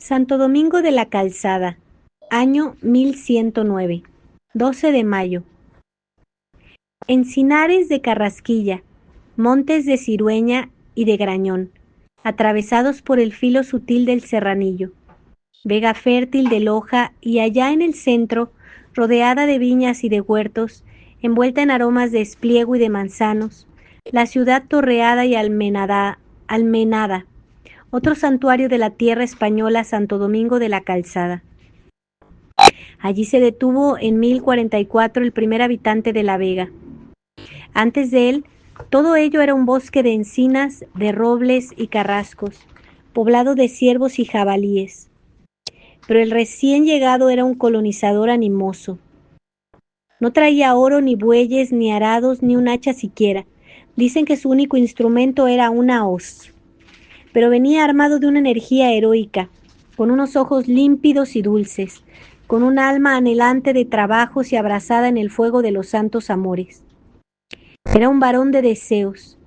Santo Domingo de la Calzada, año 1109, 12 de mayo. Encinares de Carrasquilla, montes de Cirueña y de Grañón, atravesados por el filo sutil del serranillo. Vega fértil de Loja y allá en el centro, rodeada de viñas y de huertos, envuelta en aromas de espliego y de manzanos, la ciudad torreada y almenada, otro santuario de la tierra española, Santo Domingo de la Calzada. Allí se detuvo en 1044 el primer habitante de La Vega. Antes de él, todo ello era un bosque de encinas, de robles y carrascos, poblado de ciervos y jabalíes. Pero el recién llegado era un colonizador animoso. No traía oro, ni bueyes, ni arados, ni un hacha siquiera. Dicen que su único instrumento era una hoz. Pero venía armado de una energía heroica, con unos ojos límpidos y dulces, con un alma anhelante de trabajos y abrazada en el fuego de los santos amores. Era un varón de deseos.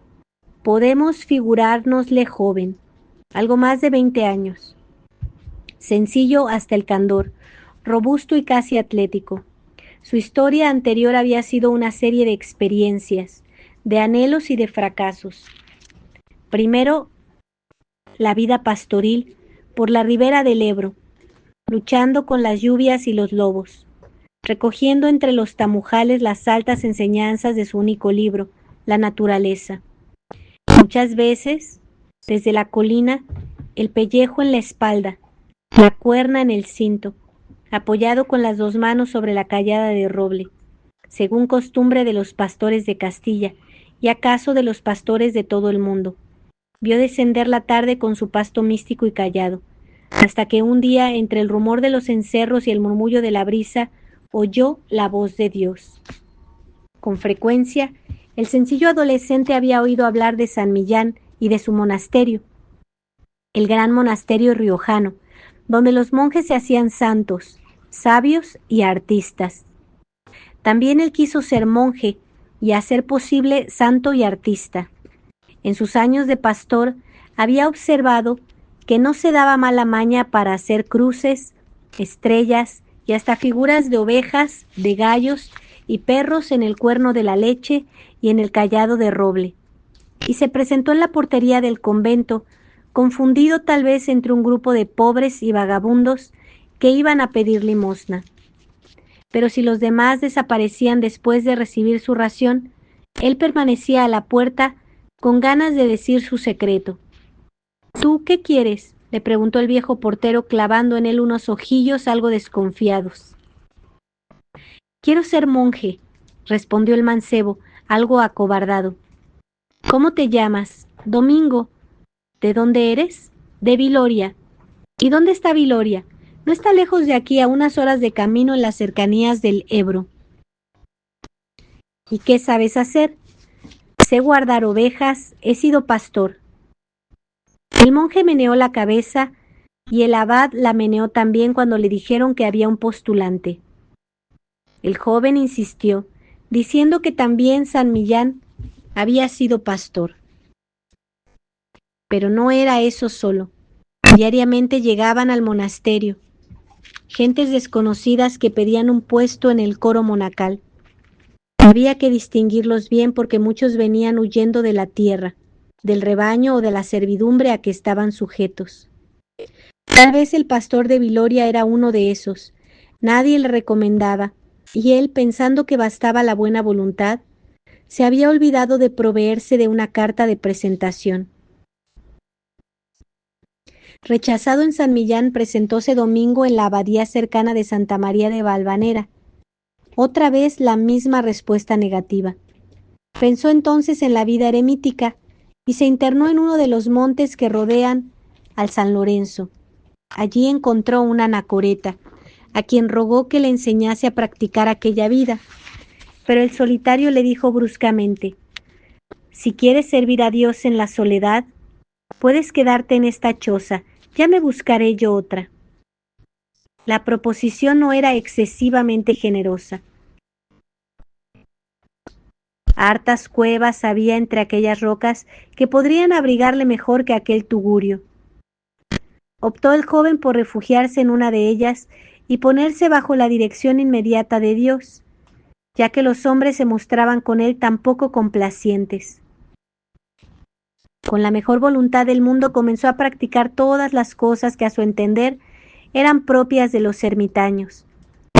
Podemos figurárnosle joven, algo más de 20 años. Sencillo hasta el candor, robusto y casi atlético. Su historia anterior había sido una serie de experiencias, de anhelos y de fracasos. Primero, la vida pastoril por la ribera del Ebro, luchando con las lluvias y los lobos, recogiendo entre los tamujales las altas enseñanzas de su único libro, la naturaleza. Muchas veces, desde la colina, el pellejo en la espalda, la cuerna en el cinto, apoyado con las dos manos sobre la callada de roble, según costumbre de los pastores de Castilla y acaso de los pastores de todo el mundo. Vio descender la tarde con su pasto místico y callado, hasta que un día, entre el rumor de los encerros y el murmullo de la brisa, oyó la voz de Dios. Con frecuencia, el sencillo adolescente había oído hablar de San Millán y de su monasterio, el gran monasterio riojano, donde los monjes se hacían santos, sabios y artistas. También él quiso ser monje y, a ser posible, santo y artista. En sus años de pastor había observado que no se daba mala maña para hacer cruces, estrellas y hasta figuras de ovejas, de gallos y perros en el cuerno de la leche y en el cayado de roble. Y se presentó en la portería del convento, confundido tal vez entre un grupo de pobres y vagabundos que iban a pedir limosna. Pero si los demás desaparecían después de recibir su ración, él permanecía a la puerta con ganas de decir su secreto. ¿Tú qué quieres?, le preguntó el viejo portero, clavando en él unos ojillos algo desconfiados. Quiero ser monje, respondió el mancebo, algo acobardado. ¿Cómo te llamas? Domingo. ¿De dónde eres? De Viloria. ¿Y dónde está Viloria? No está lejos de aquí, a unas horas de camino en las cercanías del Ebro. ¿Y qué sabes hacer? Sé guardar ovejas, he sido pastor. El monje meneó la cabeza y el abad la meneó también cuando le dijeron que había un postulante. El joven insistió, diciendo que también San Millán había sido pastor. Pero no era eso solo. Diariamente llegaban al monasterio gentes desconocidas que pedían un puesto en el coro monacal. Había que distinguirlos bien porque muchos venían huyendo de la tierra, del rebaño o de la servidumbre a que estaban sujetos. Tal vez el pastor de Viloria era uno de esos. Nadie le recomendaba, y él, pensando que bastaba la buena voluntad, se había olvidado de proveerse de una carta de presentación. Rechazado en San Millán, presentóse domingo en la abadía cercana de Santa María de Valvanera. Otra vez la misma respuesta negativa. Pensó entonces en la vida eremítica y se internó en uno de los montes que rodean al San Lorenzo. Allí encontró una anacoreta, a quien rogó que le enseñase a practicar aquella vida. Pero el solitario le dijo bruscamente: si quieres servir a Dios en la soledad, puedes quedarte en esta choza, ya me buscaré yo otra. La proposición no era excesivamente generosa. Hartas cuevas había entre aquellas rocas que podrían abrigarle mejor que aquel tugurio. Optó el joven por refugiarse en una de ellas y ponerse bajo la dirección inmediata de Dios, ya que los hombres se mostraban con él tan poco complacientes. Con la mejor voluntad del mundo comenzó a practicar todas las cosas que a su entender eran propias de los ermitaños: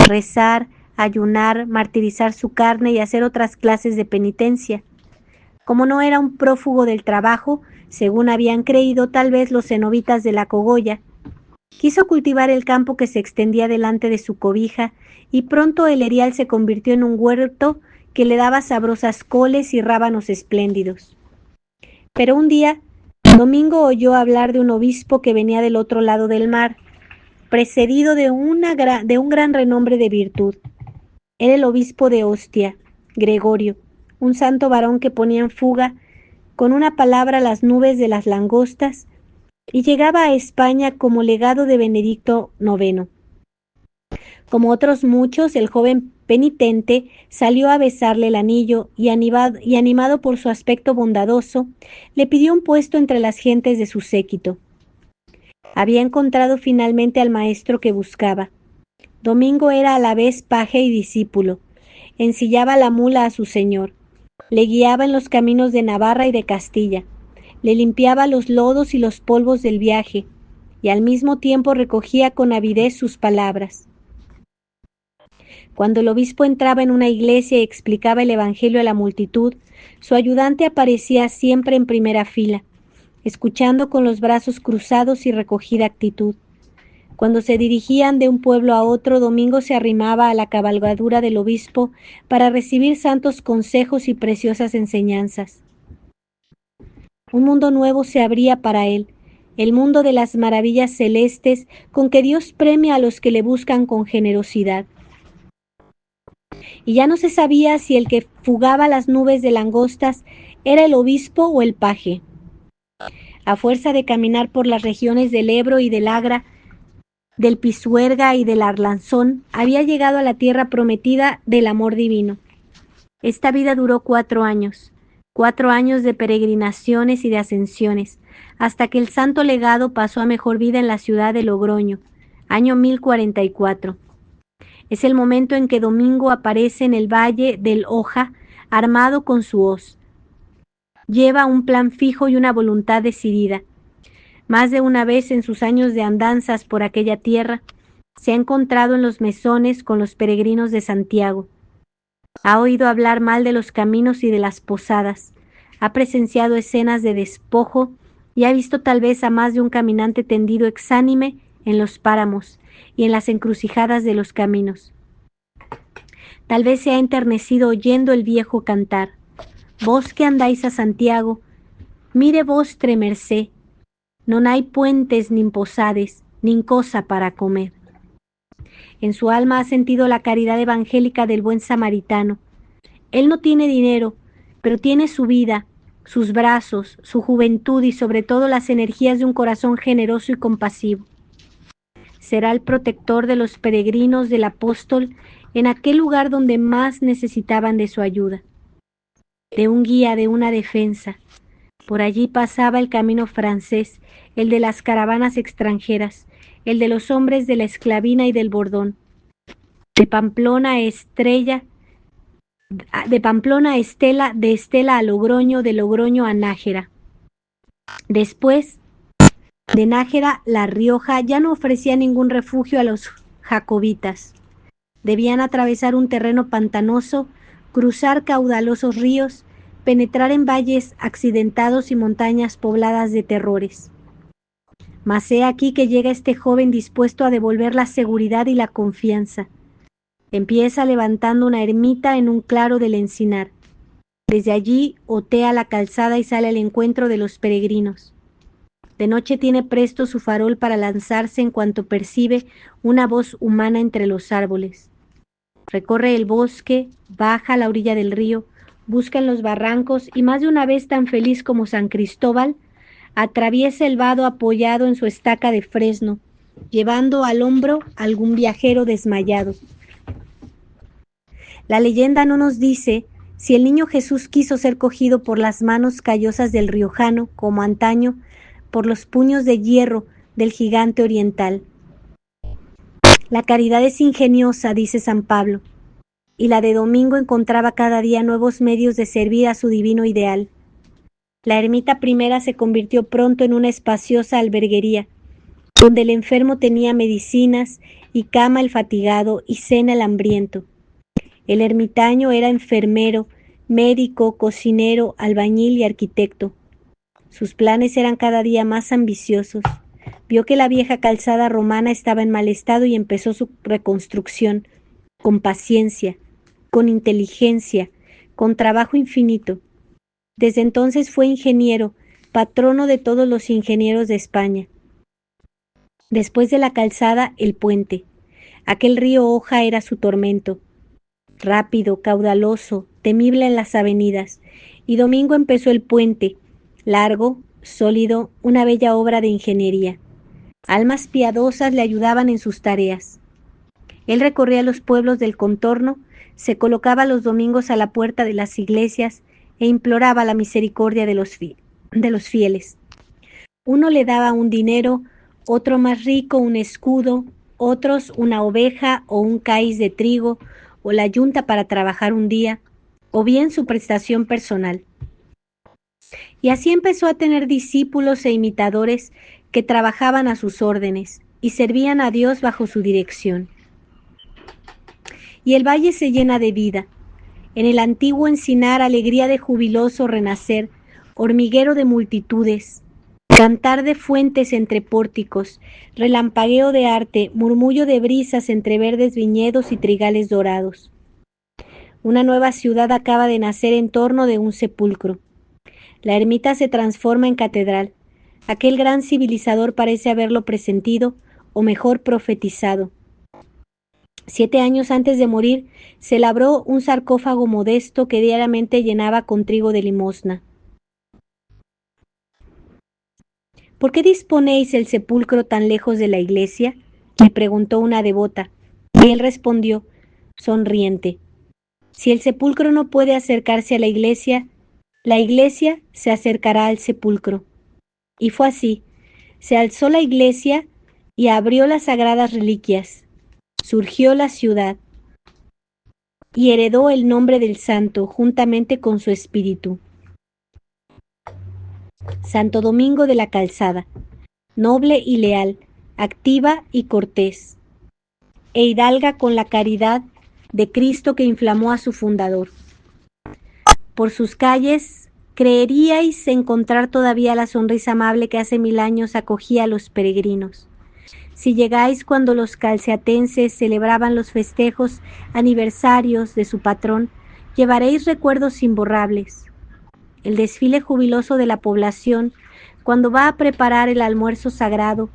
rezar, ayunar, martirizar su carne y hacer otras clases de penitencia. Como no era un prófugo del trabajo, según habían creído tal vez los cenobitas de la Cogolla, quiso cultivar el campo que se extendía delante de su cobija, y pronto el erial se convirtió en un huerto que le daba sabrosas coles y rábanos espléndidos. Pero un día, Domingo oyó hablar de un obispo que venía del otro lado del mar, precedido de un gran renombre de virtud. Era el obispo de Ostia, Gregorio, un santo varón que ponía en fuga con una palabra las nubes de las langostas y llegaba a España como legado de Benedicto IX. Como otros muchos, el joven penitente salió a besarle el anillo y animado por su aspecto bondadoso, le pidió un puesto entre las gentes de su séquito. Había encontrado finalmente al maestro que buscaba. Domingo era a la vez paje y discípulo. Ensillaba la mula a su señor. Le guiaba en los caminos de Navarra y de Castilla. Le limpiaba los lodos y los polvos del viaje, y al mismo tiempo recogía con avidez sus palabras. Cuando el obispo entraba en una iglesia y explicaba el evangelio a la multitud, su ayudante aparecía siempre en primera fila, escuchando con los brazos cruzados y recogida actitud. Cuando se dirigían de un pueblo a otro, Domingo se arrimaba a la cabalgadura del obispo para recibir santos consejos y preciosas enseñanzas. Un mundo nuevo se abría para él, el mundo de las maravillas celestes con que Dios premia a los que le buscan con generosidad. Y ya no se sabía si el que fugaba las nubes de langostas era el obispo o el paje. A fuerza de caminar por las regiones del Ebro y del Agra, del Pisuerga y del Arlanzón, había llegado a la tierra prometida del amor divino. Esta vida duró 4 años, 4 años de peregrinaciones y de ascensiones, hasta que el santo legado pasó a mejor vida en la ciudad de Logroño, año 1044. Es el momento en que Domingo aparece en el valle del Oja, armado con su hoz. Lleva un plan fijo y una voluntad decidida. Más de una vez en sus años de andanzas por aquella tierra, se ha encontrado en los mesones con los peregrinos de Santiago. Ha oído hablar mal de los caminos y de las posadas. Ha presenciado escenas de despojo y ha visto tal vez a más de un caminante tendido exánime en los páramos y en las encrucijadas de los caminos. Tal vez se ha enternecido oyendo el viejo cantar: vos que andáis a Santiago, mire vostre mercé, non hay puentes nin posades, nin cosa para comer. En su alma ha sentido la caridad evangélica del buen samaritano. Él no tiene dinero, pero tiene su vida, sus brazos, su juventud y sobre todo las energías de un corazón generoso y compasivo. Será el protector de los peregrinos del apóstol en aquel lugar donde más necesitaban de su ayuda, de un guía, de una defensa. Por allí pasaba el camino francés, el de las caravanas extranjeras, el de los hombres de la esclavina y del bordón. De Pamplona a Estela, de Estela a Logroño, de Logroño a Nájera. Después, de Nájera, La Rioja ya no ofrecía ningún refugio a los jacobitas. Debían atravesar un terreno pantanoso, cruzar caudalosos ríos, penetrar en valles accidentados y montañas pobladas de terrores. Mas he aquí que llega este joven dispuesto a devolver la seguridad y la confianza. Empieza levantando una ermita en un claro del encinar. Desde allí otea la calzada y sale al encuentro de los peregrinos. De noche tiene presto su farol para lanzarse en cuanto percibe una voz humana entre los árboles. Recorre el bosque, baja a la orilla del río, busca en los barrancos y más de una vez tan feliz como San Cristóbal, atraviesa el vado apoyado en su estaca de fresno, llevando al hombro a algún viajero desmayado. La leyenda no nos dice si el niño Jesús quiso ser cogido por las manos callosas del riojano, como antaño, por los puños de hierro del gigante oriental. La caridad es ingeniosa, dice San Pablo, y la de Domingo encontraba cada día nuevos medios de servir a su divino ideal. La ermita primera se convirtió pronto en una espaciosa alberguería, donde el enfermo tenía medicinas y cama el fatigado y cena el hambriento. El ermitaño era enfermero, médico, cocinero, albañil y arquitecto. Sus planes eran cada día más ambiciosos. Vio que la vieja calzada romana estaba en mal estado y empezó su reconstrucción, con paciencia, con inteligencia, con trabajo infinito. Desde entonces fue ingeniero, patrono de todos los ingenieros de España. Después de la calzada, el puente. Aquel río Oja era su tormento. Rápido, caudaloso, temible en las avenidas. Y Domingo empezó el puente, largo, sólido, una bella obra de ingeniería. Almas piadosas le ayudaban en sus tareas. Él recorría los pueblos del contorno, se colocaba los domingos a la puerta de las iglesias e imploraba la misericordia de los fieles. Uno le daba un dinero, otro más rico un escudo, otros una oveja o un cáiz de trigo o la yunta para trabajar un día, o bien su prestación personal. Y así empezó a tener discípulos e imitadores que trabajaban a sus órdenes y servían a Dios bajo su dirección. Y el valle se llena de vida. En el antiguo encinar, alegría de jubiloso renacer, hormiguero de multitudes, cantar de fuentes entre pórticos, relampagueo de arte, murmullo de brisas entre verdes viñedos y trigales dorados. Una nueva ciudad acaba de nacer en torno de un sepulcro. La ermita se transforma en catedral. Aquel gran civilizador parece haberlo presentido, o mejor profetizado. 7 años antes de morir, se labró un sarcófago modesto que diariamente llenaba con trigo de limosna. ¿Por qué disponéis el sepulcro tan lejos de la iglesia?, le preguntó una devota, y él respondió, sonriente, si el sepulcro no puede acercarse a la iglesia se acercará al sepulcro. Y fue así, se alzó la iglesia y abrió las sagradas reliquias, surgió la ciudad, y heredó el nombre del santo juntamente con su espíritu. Santo Domingo de la Calzada, noble y leal, activa y cortés, e hidalga con la caridad de Cristo que inflamó a su fundador. Por sus calles creeríais encontrar todavía la sonrisa amable que hace 1000 años acogía a los peregrinos. Si llegáis cuando los calceatenses celebraban los festejos aniversarios de su patrón, llevaréis recuerdos imborrables. El desfile jubiloso de la población, cuando va a preparar el almuerzo sagrado,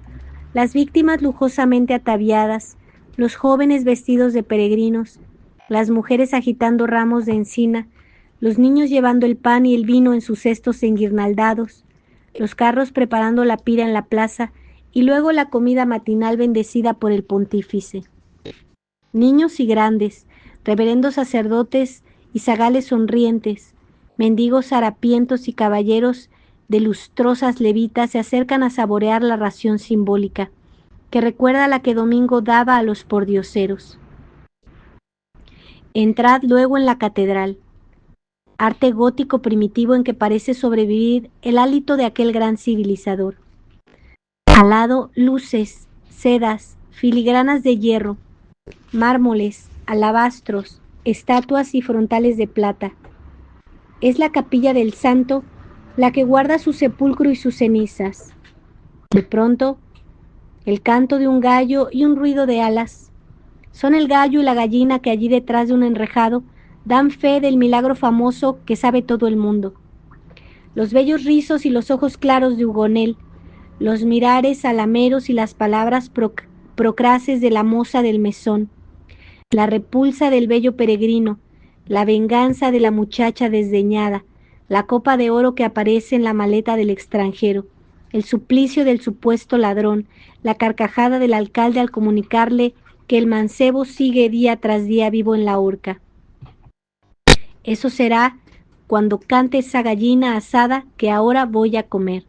las víctimas lujosamente ataviadas, los jóvenes vestidos de peregrinos, las mujeres agitando ramos de encina, los niños llevando el pan y el vino en sus cestos enguirnaldados, los carros preparando la pira en la plaza y luego la comida matinal bendecida por el pontífice. Niños y grandes, reverendos sacerdotes y zagales sonrientes, mendigos harapientos y caballeros de lustrosas levitas se acercan a saborear la ración simbólica, que recuerda la que Domingo daba a los pordioseros. Entrad luego en la catedral, arte gótico primitivo en que parece sobrevivir el hálito de aquel gran civilizador. Al lado, luces, sedas, filigranas de hierro, mármoles, alabastros, estatuas y frontales de plata. Es la capilla del santo la que guarda su sepulcro y sus cenizas. De pronto, el canto de un gallo y un ruido de alas. Son el gallo y la gallina que allí detrás de un enrejado dan fe del milagro famoso que sabe todo el mundo. Los bellos rizos y los ojos claros de Hugonel, los mirares alameros y las palabras procraces de la moza del mesón, la repulsa del bello peregrino, la venganza de la muchacha desdeñada, la copa de oro que aparece en la maleta del extranjero, el suplicio del supuesto ladrón, la carcajada del alcalde al comunicarle que el mancebo sigue día tras día vivo en la horca. Eso será cuando cante esa gallina asada que ahora voy a comer.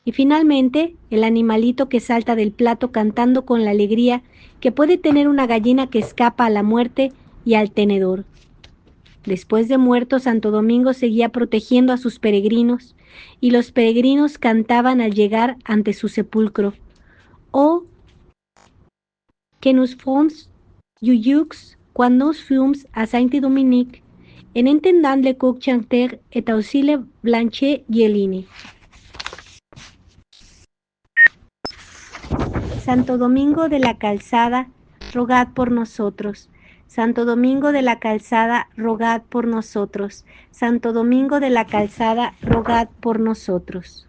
Y finalmente, el animalito que salta del plato cantando con la alegría que puede tener una gallina que escapa a la muerte y al tenedor. Después de muerto, Santo Domingo seguía protegiendo a sus peregrinos, y los peregrinos cantaban al llegar ante su sepulcro. Oh, que nos fons Yuyux, quan nos fums a Saint-Dominique, en entendant le coq chanter et aussi le blanche Gielini. Santo Domingo de la Calzada, rogad por nosotros. Santo Domingo de la Calzada, rogad por nosotros. Santo Domingo de la Calzada, rogad por nosotros.